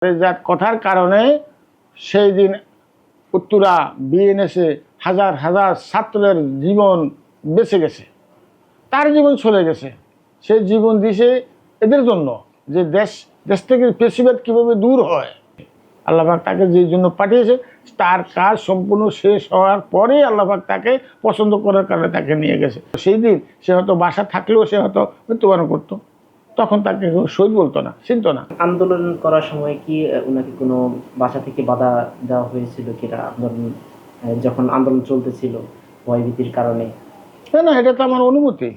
যার কথার কারণে সেই দিন উত্তরা বিএনএসে হাজার হাজার ছাত্রের জীবন বেঁচে গেছে, তার জীবন চলে গেছে। সে জীবন দিছে এদের জন্য যে দেশ থেকে পেশিবাদ কিভাবে দূর হয়। আল্লাহ পাক তাকে যে জন্য পাঠিয়েছে তার কাজ সম্পূর্ণ শেষ হওয়ার পরেই আল্লাহ পাক তাকে পছন্দ করার কারণে তাকে নিয়ে গেছে। সেই দিন সে হয়তো বাসা থাকলেও সে হয়তো মৃত্যুবরণ করতো, তখন তাকে কেউ শহীদ বলতো না, চিনত না। আন্দোলন করার সময় কি ওনাকে কোনো বাসা থেকে বাধা দেওয়া হয়েছিল কিনা আন্দোলন যখন আন্দোলন চলতেছিল ভয়ভীতির কারণে? না, এটা তো আমার অনুমতি।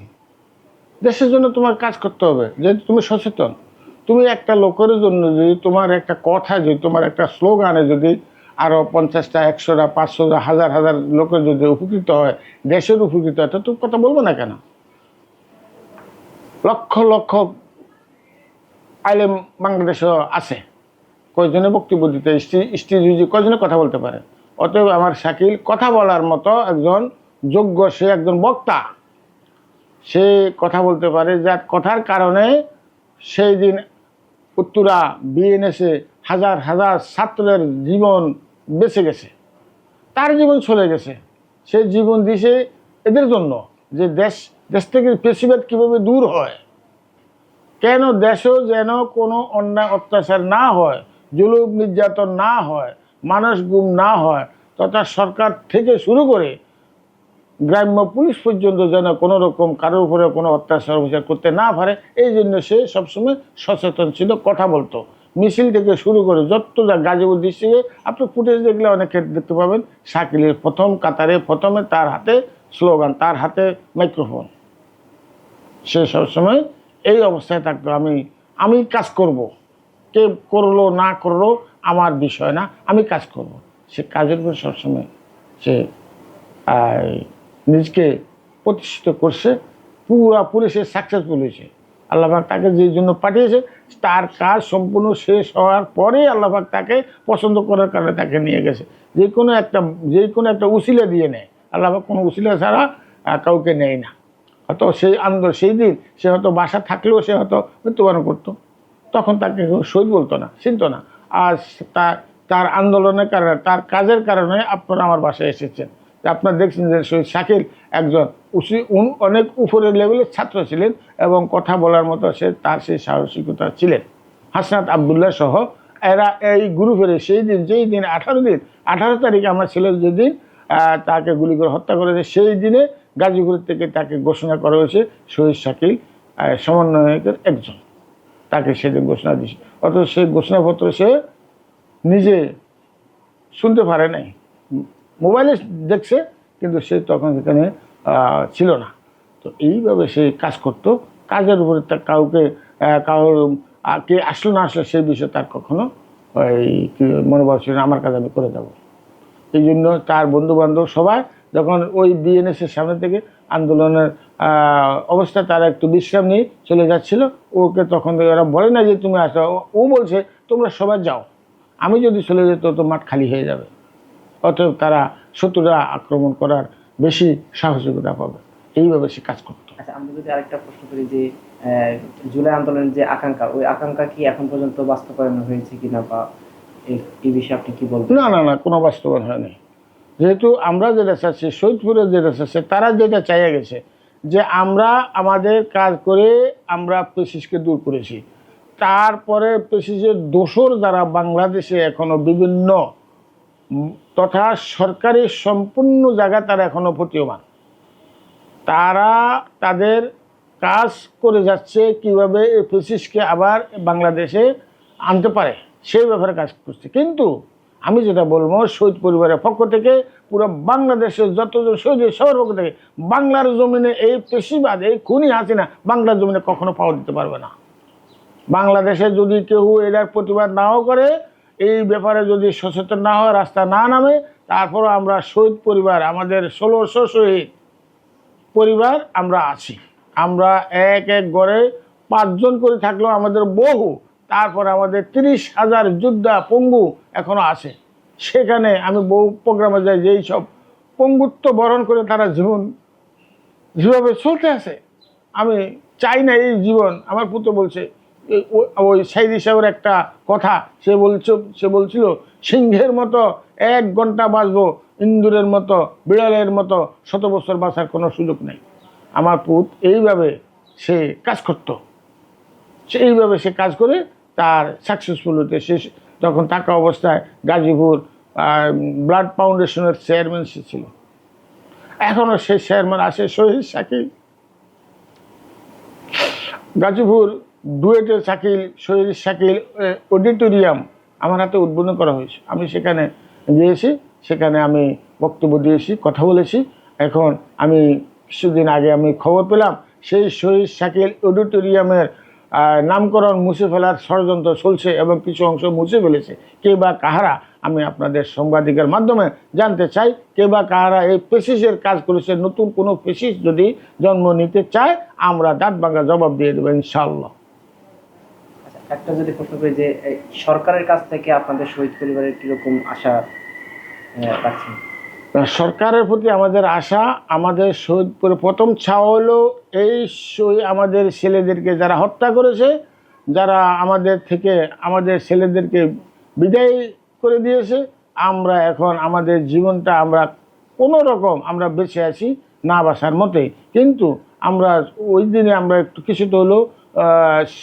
দেশের জন্য তোমার কাজ করতে হবে, যেহেতু তুমি সচেতন। তুমি একটা লোকের জন্য যদি তোমার একটা কথা, যদি তোমার একটা স্লোগানে যদি আরও 50টা 100টা 500টা হাজার হাজার লোকের যদি উপকৃত হয়, দেশের উপকৃত হয়, তো তুমি কথা বলবো না কেন? লক্ষ লক্ষ আইলেম বাংলাদেশে আছে, কয়জনে বক্তব্য দিতে স্টেজে কয়জনে কথা বলতে পারে। অতএব আমার শাকিল কথা বলার মতো একজন যোগ্য, সে একজন বক্তা, সে কথা বলতে পারে। যার কথার কারণে সেই দিন উত্তরা বিএনএসে হাজার হাজার ছাত্রের জীবন বেঁচে গেছে, তার জীবন চলে গেছে। সে জীবন দিছে এদের জন্য যে দেশ থেকে পেশিবাদ কিভাবে দূর হয়, কেন দেশেও যেন কোনো অন্যায় অত্যাচার না হয়, জুলুম নির্যাতন না হয়, মানুষ গুম না হয়, তথা সরকার থেকে শুরু করে গ্রাম্য পুলিশ পর্যন্ত যেন কোনো রকম কারোর উপরে কোনো অত্যাচার অবিচার করতে না পারে। এই জন্য সে সবসময় সচেতন ছিল, কথা বলতো। মিছিল থেকে শুরু করে যত যা গাজীপুর ডিস্ট্রিক্টে আপনি ফুটেজ দেখলে অনেকে দেখতে পাবেন, শাকিলের প্রথম কাতারে প্রথমে তার হাতে স্লোগান, তার হাতে মাইক্রোফোন। সে সবসময় এই অবস্থায় থাকতো, আমি কাজ করব, কে করলো না করলো আমার বিষয় না, আমি কাজ করব। সে কাজের উপর সবসময় সে নিজকে প্রতিষ্ঠিত করছে, পুরোপুরি সে সাকসেসফুল হয়েছে। আল্লাহ পাক তাকে যে জন্য পাঠিয়েছে তার কাজ সম্পূর্ণ শেষ হওয়ার পরেই আল্লাহ পাক তাকে পছন্দ করার কারণে তাকে নিয়ে গেছে। যে কোনো একটা উসিলা দিয়ে নেয় আল্লাহ পাক, কোনো উসিলা ছাড়া কাউকে নেয় না। হয়তো সেই আন্দোলন সেই দিন সে হয়তো বাসা থাকলেও সে হয়তো মৃত্যুবরণ করতো, তখন তাকে কেউ শহীদ বলতো না, চিনত না। আর তার আন্দোলনের কারণে, তার কাজের কারণে আপনারা আমার বাসায় এসেছেন। আপনারা দেখছেন যে শহীদ শাকিল একজন অনেক উপরের লেভেলের ছাত্র ছিলেন এবং কথা বলার মতো তার সেই সাহসিকতা ছিলেন। হাসনাত আবদুল্লাহ সহ এরা এই গ্রুপের যেই দিন 18 তারিখে আমার ছেলের যেদিন তাকে গুলি করে হত্যা করেছে, সেই দিনে গাজীপুর থেকে তাকে ঘোষণা করা হয়েছে শহীদ শাকিল সমন্বয়কের একজন। তাকে সেদিন ঘোষণা দিয়েছে, অথচ সেই ঘোষণাপত্র সে নিজে শুনতে পারে নাই, মোবাইলে দেখছে, কিন্তু সে তখন সেখানে ছিল না। তো এইভাবে সে কাজ করতো, কাজের উপরে তার কারোর কে আসলো না আসলো সেই বিষয়ে তার কখনো মনোভাব ছিল না, আমার কাজ আমি করে দেবো। এই জন্য তার বন্ধুবান্ধব সবাই যখন ওই বিএনএসের সামনে থেকে আন্দোলনের অবস্থা তারা একটু বিশ্রাম নিয়ে চলে যাচ্ছিল, ওকে তখন ওরা বলে না যে তুমি আসো, ও বলছে তোমরা সবাই যাও, আমি যদি চলে যেত তো মাঠ খালি হয়ে যাবে। অতএব তারা শত্রুরা আক্রমণ করার বেশি সাহসিকতা পাবে, এইভাবে সে কাজ করতো। আচ্ছা, আমি যদি আরেকটা প্রশ্ন করি যে জুলাই আন্দোলনের যে আকাঙ্ক্ষা, ওই আকাঙ্ক্ষা কি এখন পর্যন্ত বাস্তবায়ন হয়েছে কিনা, বা এই বিষয়ে আপনি কি বলবেন? না, কোনো বাস্তবায়ন হয়নি। যেহেতু আমরা যেটা চাচ্ছি, শহীদপুরে যেটা চাচ্ছে, তারা যেটা চাইয়া গেছে যে আমরা আমাদের কাজ করে আমরা পেশিসকে দূর করেছি, তারপরে পেশিসের দোসর যারা বাংলাদেশে এখনো বিভিন্ন তথা সরকারি সম্পূর্ণ জায়গা তারা এখনো প্রতীয়মান, তারা তাদের কাজ করে যাচ্ছে কিভাবে এই পেশিসকে আবার বাংলাদেশে আনতে পারে সেই ব্যাপারে কাজ করছে। কিন্তু আমি যেটা বলবো, শহীদ পরিবারের পক্ষ থেকে পুরো বাংলাদেশের যতজন শহীদ সবার পক্ষ থেকে বাংলার জমিনে এই পেশিবাদ, এই খুনি হাসিনা বাংলার জমিনে কখনো পাওয়া দিতে পারবে না। বাংলাদেশে যদি কেউ এটার প্রতিবাদ নাও করে, এই ব্যাপারে যদি সচেতন না হয়, রাস্তা না নামে, তারপরও আমরা শহীদ পরিবার, আমাদের 1600 শহীদ পরিবার আমরা আছি। আমরা এক গড়ে 5 জন করে থাকলেও আমাদের বহু, তারপর আমাদের 30,000 যোদ্ধা পঙ্গু এখনো আছে। সেখানে আমি বহু প্রোগ্রামে যাই, যেই সব পঙ্গুত্ব বরণ করে তারা জীবন যেভাবে চলতে আছে, আমি চাই না এই জীবন। আমার পুত্র বলছে ওই সাইদি সাহেবের একটা কথা সে বলছিল সিংহের মতো 1 ঘন্টা বাঁচবো, ইন্দুরের মতো, বিড়ালের মতো 100 বছর বাঁচার কোনো সুযোগ নেই। আমার পুত এইভাবে সে কাজ করত, এইভাবে সে কাজ করে তার সাকসেসফুল হতে। সে তখন থাকা অবস্থায় গাজীপুর ব্লাড ফাউন্ডেশনের চেয়ারম্যান সে ছিল। এখনও সেই চেয়ারম্যান আছে শহীদ শাকিল। গাজীপুর ডুয়েটের শাকিল, শহীদ শাকিল অডিটোরিয়াম আমার হাতে উদ্বোধন করা হয়েছে। আমি সেখানে গিয়েছি, সেখানে আমি বক্তব্য দিয়েছি, কথা বলেছি। এখন আমি কিছুদিন আগে আমি খবর পেলাম সেই শহীদ শাকিল অডিটোরিয়ামের নামকরণ মুছে ফেলার ষড়যন্ত্র চলছে এবং কিছু অংশ মুছে ফেলেছে। কে বা কাহারা, আমি আপনাদের সাংবাদিকের মাধ্যমে জানতে চাই কে বা কাহারা এই পেশিসের কাজ করেছে। নতুন কোনো পেশিস যদি জন্ম নিতে চায় আমরা দাঁত ভাঙা জবাব দিয়ে দেবো ইনশাআল্লাহ। একটা যদি প্রশ্ন করি যে সরকারের কাছ থেকে আপনাদের শহীদ পরিবারের কিরকম আশা রাখছেন? সরকারের প্রতি আমাদের আশা, আমাদের শহীদ প্রথম ছাওয়া হলো এই আমাদের ছেলেদেরকে যারা হত্যা করেছে, যারা আমাদের থেকে আমাদের ছেলেদেরকে বিদায় করে দিয়েছে, আমরা এখন আমাদের জীবনটা আমরা কোনো রকম আমরা বেঁচে আছি না বাসার মতে। কিন্তু আমরা ওই দিনে আমরা একটু কিছুটা হলেও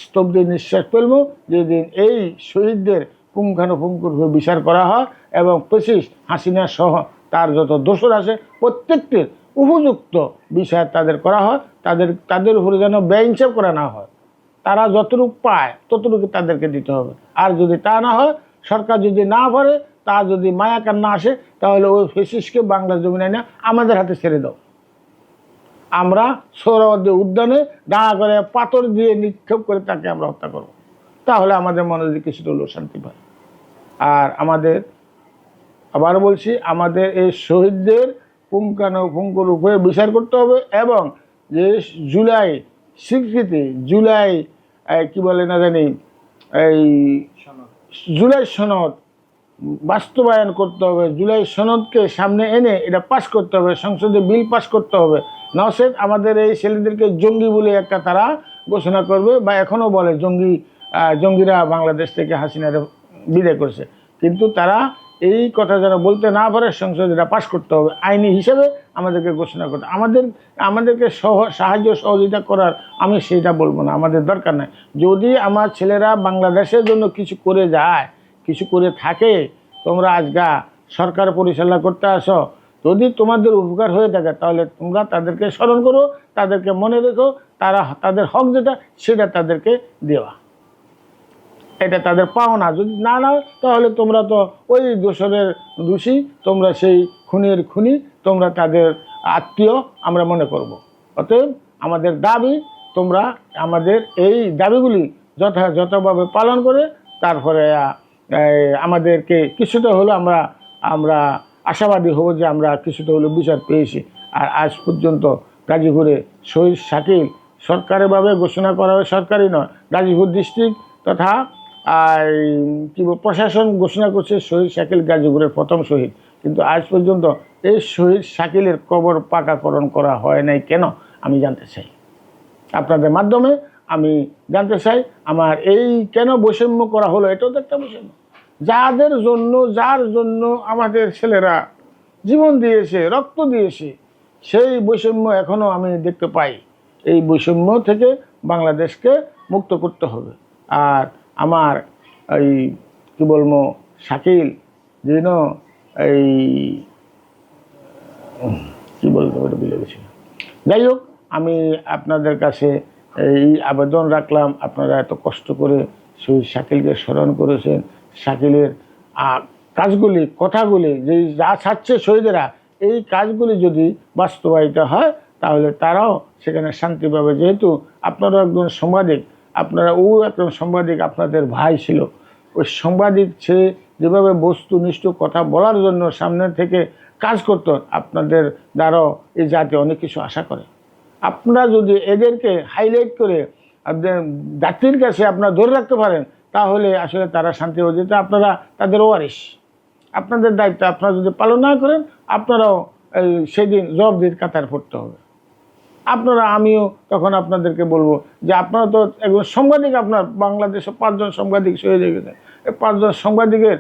স্তব্ধ নিঃশ্বাস ফেলবো যেদিন এই শহীদদের পুঙ্খানুপুঙ্খভাবে বিচার করা হয় এবং পেশিস হাসিনা সহ তার যত দোষর আছে প্রত্যেকটির উপযুক্ত বিচার তাদের করা হয়। তাদের উপরে যেন বেইনসাফ করা না হয়। তারা যতটুকু পায় ততটুকু তাদেরকে দিতে হবে। আর যদি তা না হয়, সরকার যদি না পারে, তা যদি মায়া কান্না আসে, তাহলে ওই ফেসিসকে বাংলা জমিনে না আমাদের হাতে ছেড়ে দাও। আমরা সোহরাওয়ার্দী উদ্যানে ডাঙা করে পাথর দিয়ে নিক্ষেপ করে তাকে আমরা হত্যা করব। তাহলে আমাদের মনে যদি কিছুটা হলেও শান্তি পায়। আর আমাদের আবার বলছি, আমাদের এই শহীদদের পুঙ্খানুপুঙ্খ রূপে বিচার করতে হবে এবং যে জুলাই স্বীকৃতি, জুলাই কি বলে না জানি, এই জুলাই সনদ বাস্তবায়ন করতে হবে। জুলাই সনদকে সামনে এনে এটা পাস করতে হবে, সংসদে বিল পাস করতে হবে। নচেত আমাদের এই ছেলেদেরকে জঙ্গি বলে একটা তারা ঘোষণা করবে, বা এখনও বলে জঙ্গিরা বাংলাদেশ থেকে হাসিনারে বিদায় করছে। কিন্তু তারা এই কথা যেন বলতে না পারে, সংসদে এটা পাস করতে হবে, আইনি হিসেবে আমাদেরকে ঘোষণা করতে। আমাদেরকে সাহায্য সহযোগিতা করার আমি সেইটা বলবো না, আমাদের দরকার নাই। যদি আমার ছেলেরা বাংলাদেশের জন্য কিছু করে যায়, কিছু করে থাকে, তোমরা আজগা সরকার পরিচালনা করতে আসো, যদি তোমাদের উপকার হয়ে থাকে তাহলে তোমরা তাদেরকে স্মরণ করো, তাদেরকে মনে রেখো, তাদের হক যেটা সেটা তাদেরকে দেওয়া, এটা তাদের পাওনা। যদি না নাও তাহলে তোমরা তো ওই দোষরের দোষী, তোমরা সেই খুনের খুনি, তোমরা তাদের আত্মীয় আমরা মনে করব। অতএব আমাদের দাবি, তোমরা আমাদের এই দাবিগুলি যথাযথভাবে পালন করে তারপরে আমাদেরকে কিছুটা হলো আমরা আশাবাদী হব যে আমরা কিছুটা হলো বিচার পেয়েছি। আর আজ পর্যন্ত গাজীপুরে শহীদ শাকিল সরকারিভাবে ঘোষণা করা হয়, সরকারি নয়, গাজীপুর ডিস্ট্রিক্ট তথা কি প্রশাসন ঘোষণা করছে শহীদ শাকিল গাজীপুরের প্রথম শহীদ। কিন্তু আজ পর্যন্ত এই শহীদ শাকিলের কবর পাকাকরণ করা হয় নাই কেন আমি জানতে চাই। আপনাদের মাধ্যমে আমি জানতে চাই আমার এই কেন বৈষম্য করা হলো। এটাও তো একটা বৈষম্য, যার জন্য আমাদের ছেলেরা জীবন দিয়েছে, রক্ত দিয়েছে, সেই বৈষম্য এখনও আমি দেখতে পাই। এই বৈষম্য থেকে বাংলাদেশকে মুক্ত করতে হবে। আর আমার এই কি বলবো, শাকিল যেন এই কি বলতে ওটা ভুলে গেছি। যাই হোক, আমি আপনাদের কাছে এই আবেদন রাখলাম, আপনারা এত কষ্ট করে শহীদ শাকিলকে স্মরণ করেছেন। শাকিলের কাজগুলি, কথাগুলি যে যা ছাড়ছে শহীদেরা, এই কাজগুলি যদি বাস্তবায়িত হয় তাহলে তারাও সেখানে শান্তি পাবে। যেহেতু আপনারাও একজন সাংবাদিক, একজন সাংবাদিক, আপনাদের ভাই ছিল, ওই সাংবাদিক সে যেভাবে বস্তুনিষ্ঠ কথা বলার জন্য সামনে থেকে কাজ করত, আপনাদের দ্বারাও এই জাতি অনেক কিছু আশা করে। আপনারা যদি এদেরকে হাইলাইট করে জাতির কাছে আপনারা ধরে রাখতে পারেন তাহলে আসলে তারা শান্তি হয়ে যেত। আপনারা তাদের ওয়ারিশ, আপনাদের দায়িত্ব আপনারা যদি পালন না করেন আপনারাও সেদিন জবাবদিহির কাতার পড়তে হবে। আপনারা, আমিও তখন আপনাদেরকে বলবো যে আপনারা তো একজন সাংবাদিক, আপনার বাংলাদেশে 5 জন সাংবাদিক শহীদ হয়ে গেছে, এই 5 জন সাংবাদিকের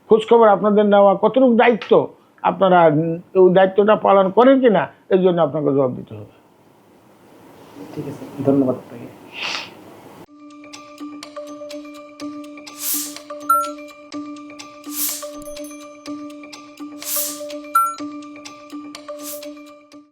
খোঁজখবর আপনাদের নেওয়া কতটুকু দায়িত্ব, আপনারা ওই দায়িত্বটা পালন করেন কিনা, এর জন্য আপনাকে জবাব দিতে হবে। ঠিক আছে, ধন্যবাদ।